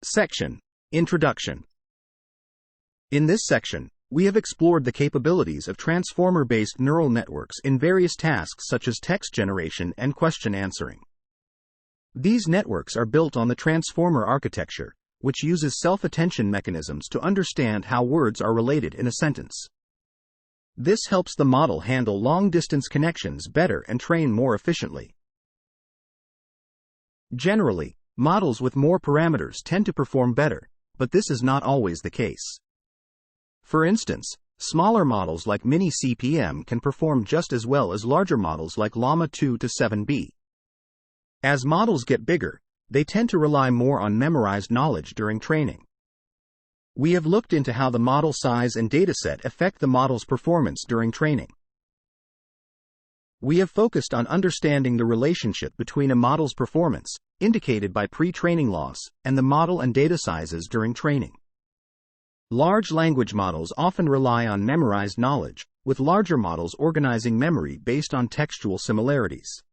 Section: Introduction. In this section, we have explored the capabilities of transformer-based neural networks in various tasks such as text generation and question answering. These networks are built on the transformer architecture, which uses self-attention mechanisms to understand how words are related in a sentence. This helps the model handle long-distance connections better and train more efficiently. Generally, models with more parameters tend to perform better, but this is not always the case. For instance, smaller models like Mini CPM can perform just as well as larger models like Llama 2 to 7B. As models get bigger, they tend to rely more on memorized knowledge during training. We have looked into how the model size and dataset affect the model's performance during training. We have focused on understanding the relationship between a model's performance, indicated by pre-training loss, and the model and data sizes during training. Large language models often rely on memorized knowledge, with larger models organizing memory based on textual similarities.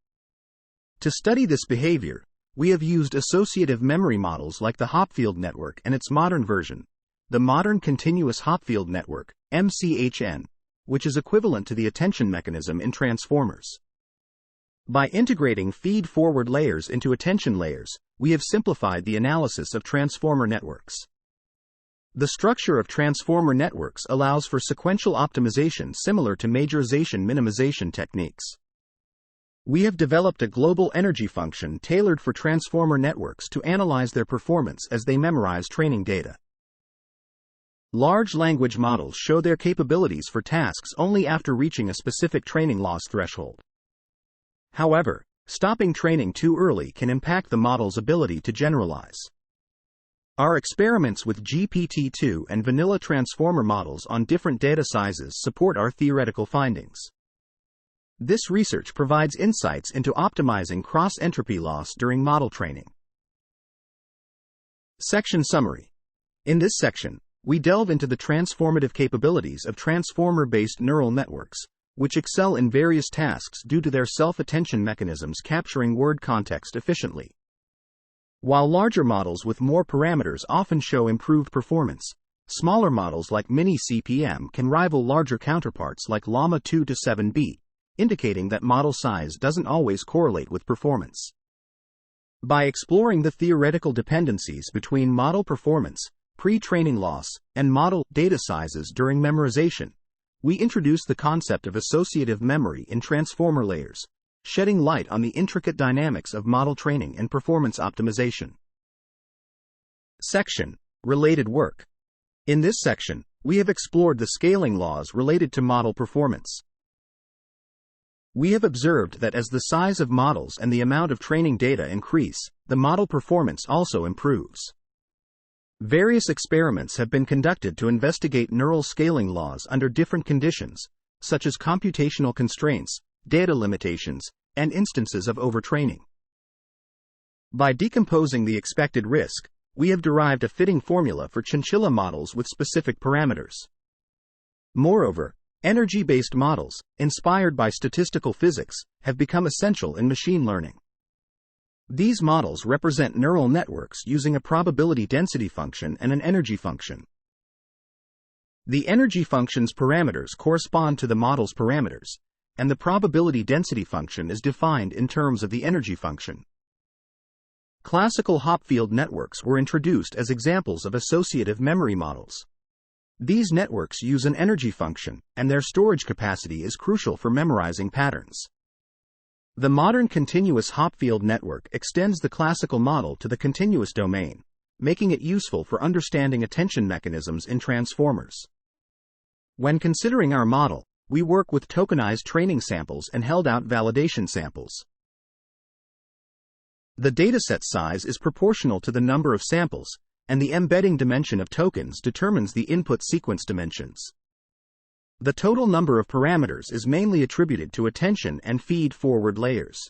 To study this behavior, we have used associative memory models like the Hopfield network and its modern version, the Modern Continuous Hopfield Network, MCHN, which is equivalent to the attention mechanism in transformers. By integrating feed-forward layers into attention layers, we have simplified the analysis of transformer networks. The structure of transformer networks allows for sequential optimization similar to majorization-minimization techniques. We have developed a global energy function tailored for transformer networks to analyze their performance as they memorize training data. Large language models show their capabilities for tasks only after reaching a specific training loss threshold. However, stopping training too early can impact the model's ability to generalize. Our experiments with GPT-2 and vanilla transformer models on different data sizes support our theoretical findings. This research provides insights into optimizing cross-entropy loss during model training. Section Summary. In this section, we delve into the transformative capabilities of transformer-based neural networks, which excel in various tasks due to their self-attention mechanisms capturing word context efficiently. While larger models with more parameters often show improved performance, smaller models like Mini CPM can rival larger counterparts like Llama 2 to 7B, indicating that model size doesn't always correlate with performance. By exploring the theoretical dependencies between model performance, pre-training loss, and model data sizes during memorization, we introduce the concept of associative memory in transformer layers, shedding light on the intricate dynamics of model training and performance optimization. Section: Related work. In this section, we have explored the scaling laws related to model performance. We have observed that as the size of models and the amount of training data increase, the model performance also improves. Various experiments have been conducted to investigate neural scaling laws under different conditions, such as computational constraints, data limitations, and instances of overtraining. By decomposing the expected risk, we have derived a fitting formula for chinchilla models with specific parameters. Moreover, energy-based models, inspired by statistical physics, have become essential in machine learning. These models represent neural networks using a probability density function and an energy function. The energy function's parameters correspond to the model's parameters, and the probability density function is defined in terms of the energy function. Classical Hopfield networks were introduced as examples of associative memory models. These networks use an energy function, and their storage capacity is crucial for memorizing patterns. The modern continuous Hopfield network extends the classical model to the continuous domain, making it useful for understanding attention mechanisms in transformers. When considering our model, we work with tokenized training samples and held-out validation samples. The dataset size is proportional to the number of samples, and the embedding dimension of tokens determines the input sequence dimensions. The total number of parameters is mainly attributed to attention and feed-forward layers.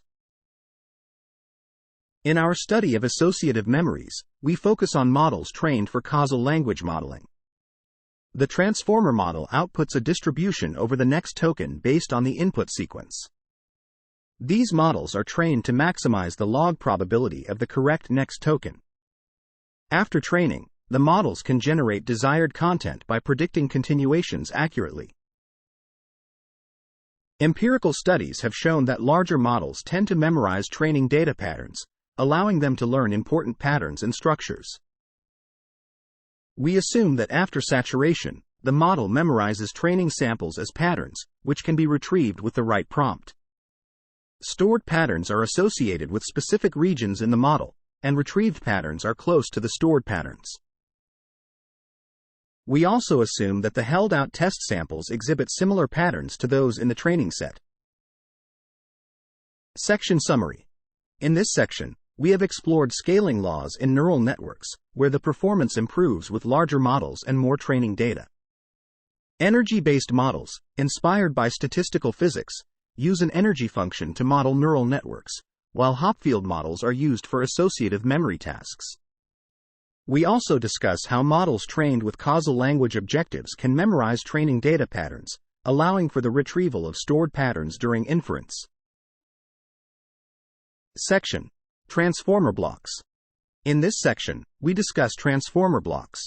In our study of associative memories, we focus on models trained for causal language modeling. The transformer model outputs a distribution over the next token based on the input sequence. These models are trained to maximize the log probability of the correct next token. After training, the models can generate desired content by predicting continuations accurately. Empirical studies have shown that larger models tend to memorize training data patterns, allowing them to learn important patterns and structures. We assume that after saturation, the model memorizes training samples as patterns, which can be retrieved with the right prompt. Stored patterns are associated with specific regions in the model, and retrieved patterns are close to the stored patterns. We also assume that the held-out test samples exhibit similar patterns to those in the training set. Section Summary. In this section, we have explored scaling laws in neural networks, where the performance improves with larger models and more training data. Energy-based models, inspired by statistical physics, use an energy function to model neural networks, while Hopfield models are used for associative memory tasks. We also discuss how models trained with causal language objectives can memorize training data patterns, allowing for the retrieval of stored patterns during inference. Section: Transformer blocks. In this section, we discuss transformer blocks.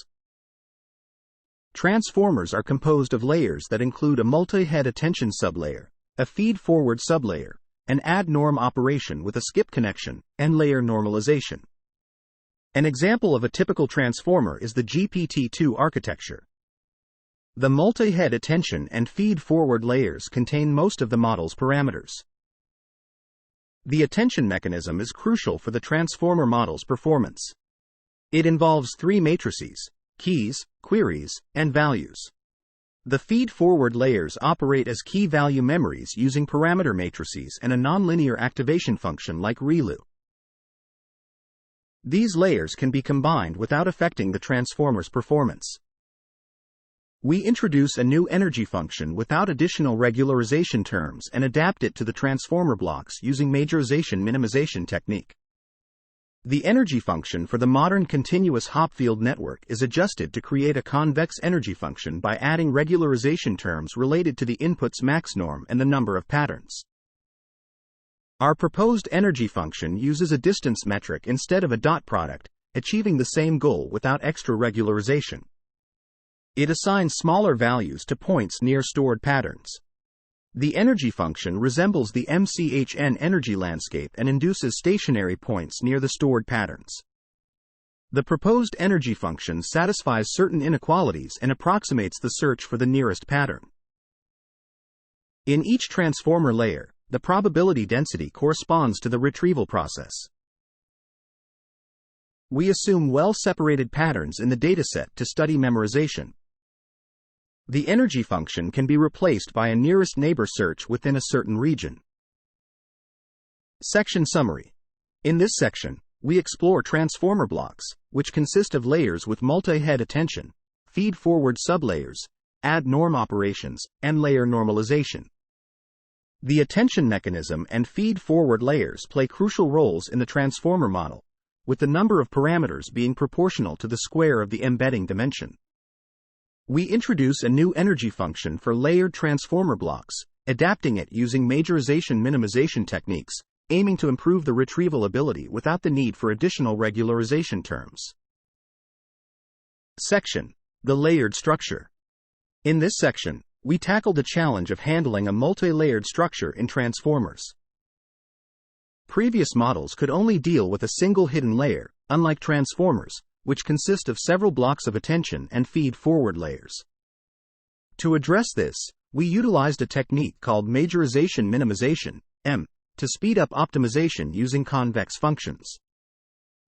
Transformers are composed of layers that include a multi-head attention sublayer, a feed-forward sublayer, an add-norm operation with a skip connection, and layer normalization. An example of a typical transformer is the GPT-2 architecture. The multi-head attention and feed-forward layers contain most of the model's parameters. The attention mechanism is crucial for the transformer model's performance. It involves three matrices: keys, queries, and values. The feed-forward layers operate as key-value memories using parameter matrices and a nonlinear activation function like ReLU. These layers can be combined without affecting the transformer's performance. We introduce a new energy function without additional regularization terms and adapt it to the transformer blocks using majorization minimization technique. The energy function for the modern continuous Hopfield network is adjusted to create a convex energy function by adding regularization terms related to the input's max norm and the number of patterns. Our proposed energy function uses a distance metric instead of a dot product, achieving the same goal without extra regularization. It assigns smaller values to points near stored patterns. The energy function resembles the MCHN energy landscape and induces stationary points near the stored patterns. The proposed energy function satisfies certain inequalities and approximates the search for the nearest pattern. In each transformer layer, the probability density corresponds to the retrieval process. We assume well-separated patterns in the dataset to study memorization. The energy function can be replaced by a nearest neighbor search within a certain region. Section Summary. In this section, we explore transformer blocks, which consist of layers with multi-head attention, feed-forward sublayers, add-norm operations, and layer normalization. The attention mechanism and feed-forward layers play crucial roles in the transformer model, with the number of parameters being proportional to the square of the embedding dimension. We introduce a new energy function for layered transformer blocks, adapting it using majorization minimization techniques, aiming to improve the retrieval ability without the need for additional regularization terms. Section: The layered structure. In this section, we tackle the challenge of handling a multi-layered structure in transformers. Previous models could only deal with a single hidden layer, unlike transformers, which consist of several blocks of attention and feed-forward layers. To address this, we utilized a technique called majorization minimization, M, to speed up optimization using convex functions.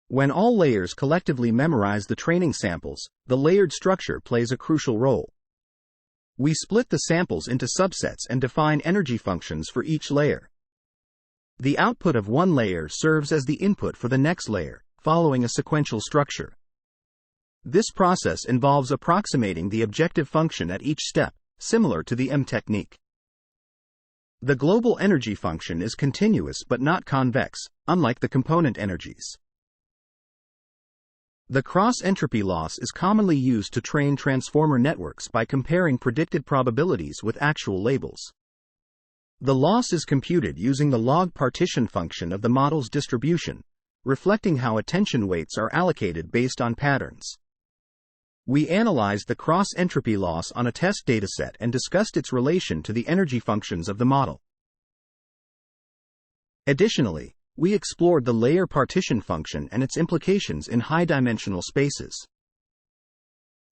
When all layers collectively memorize the training samples, the layered structure plays a crucial role. We split the samples into subsets and define energy functions for each layer. The output of one layer serves as the input for the next layer, following a sequential structure. This process involves approximating the objective function at each step, similar to the M technique. The global energy function is continuous but not convex, unlike the component energies. The cross-entropy loss is commonly used to train transformer networks by comparing predicted probabilities with actual labels. The loss is computed using the log partition function of the model's distribution, reflecting how attention weights are allocated based on patterns. We analyzed the cross-entropy loss on a test dataset and discussed its relation to the energy functions of the model. Additionally, we explored the layer partition function and its implications in high-dimensional spaces.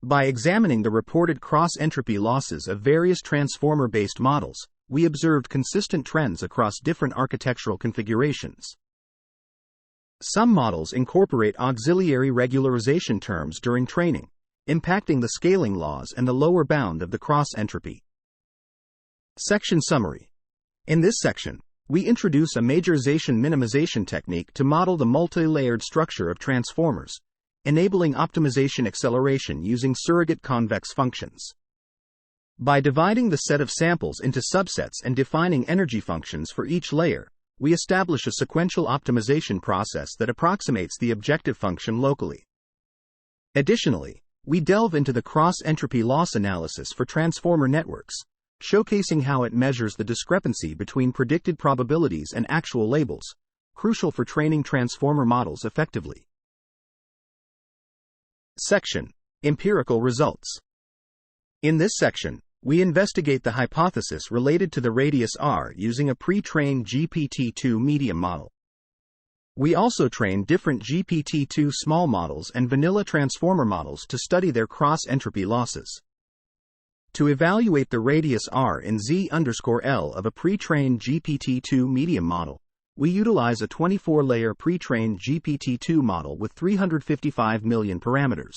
By examining the reported cross-entropy losses of various transformer-based models, we observed consistent trends across different architectural configurations. Some models incorporate auxiliary regularization terms during training, impacting the scaling laws and the lower bound of the cross-entropy. Section Summary. In this section, we introduce a majorization-minimization technique to model the multi-layered structure of transformers, enabling optimization acceleration using surrogate convex functions. By dividing the set of samples into subsets and defining energy functions for each layer, we establish a sequential optimization process that approximates the objective function locally. Additionally, we delve into the cross-entropy loss analysis for transformer networks, showcasing how it measures the discrepancy between predicted probabilities and actual labels, crucial for training transformer models effectively. Section: Empirical Results. In this section, we investigate the hypothesis related to the radius r using a pre-trained GPT-2 medium model. We also train different GPT-2 small models and vanilla transformer models to study their cross-entropy losses. To evaluate the radius r in Z_L of a pre-trained GPT-2 medium model, we utilize a 24-layer pre-trained GPT-2 model with 355 million parameters.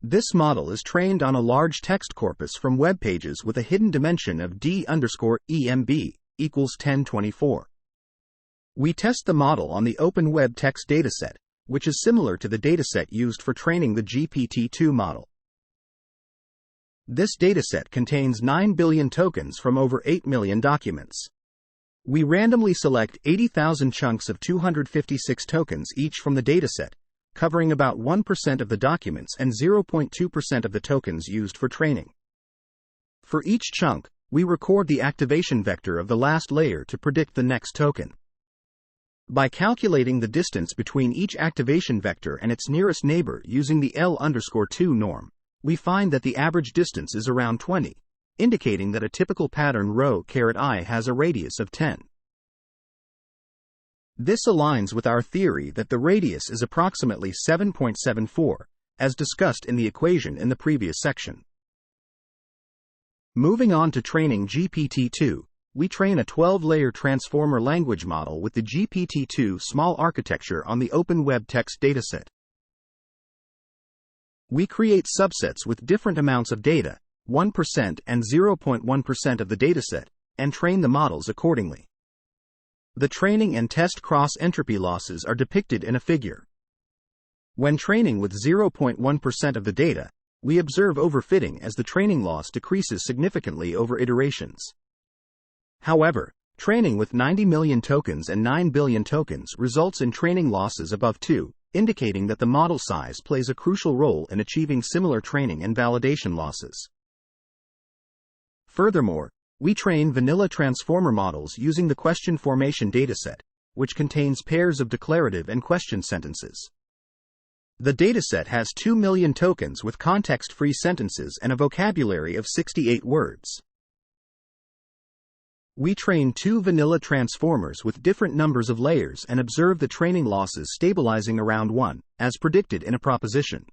This model is trained on a large text corpus from web pages with a hidden dimension of D_EMB equals 1024. We test the model on the Open Web Text dataset, which is similar to the dataset used for training the GPT-2 model. This dataset contains 9 billion tokens from over 8 million documents. We randomly select 80,000 chunks of 256 tokens each from the dataset, covering about 1% of the documents and 0.2% of the tokens used for training. For each chunk, we record the activation vector of the last layer to predict the next token. By calculating the distance between each activation vector and its nearest neighbor using the L_2 norm, we find that the average distance is around 20, indicating that a typical pattern ρ_I has a radius of 10. This aligns with our theory that the radius is approximately 7.74, as discussed in the equation in the previous section. Moving on to training GPT-2, we train a 12-layer transformer language model with the GPT-2 small architecture on the Open Web Text dataset. We create subsets with different amounts of data, 1% and 0.1% of the dataset, and train the models accordingly. The training and test cross-entropy losses are depicted in a figure. When training with 0.1% of the data, we observe overfitting as the training loss decreases significantly over iterations. However, training with 90 million tokens and 9 billion tokens results in training losses above 2, indicating that the model size plays a crucial role in achieving similar training and validation losses. Furthermore, we train vanilla transformer models using the question formation dataset, which contains pairs of declarative and question sentences. The dataset has 2 million tokens with context-free sentences and a vocabulary of 68 words. We train 2 vanilla transformers with different numbers of layers and observe the training losses stabilizing around 1, as predicted in a proposition.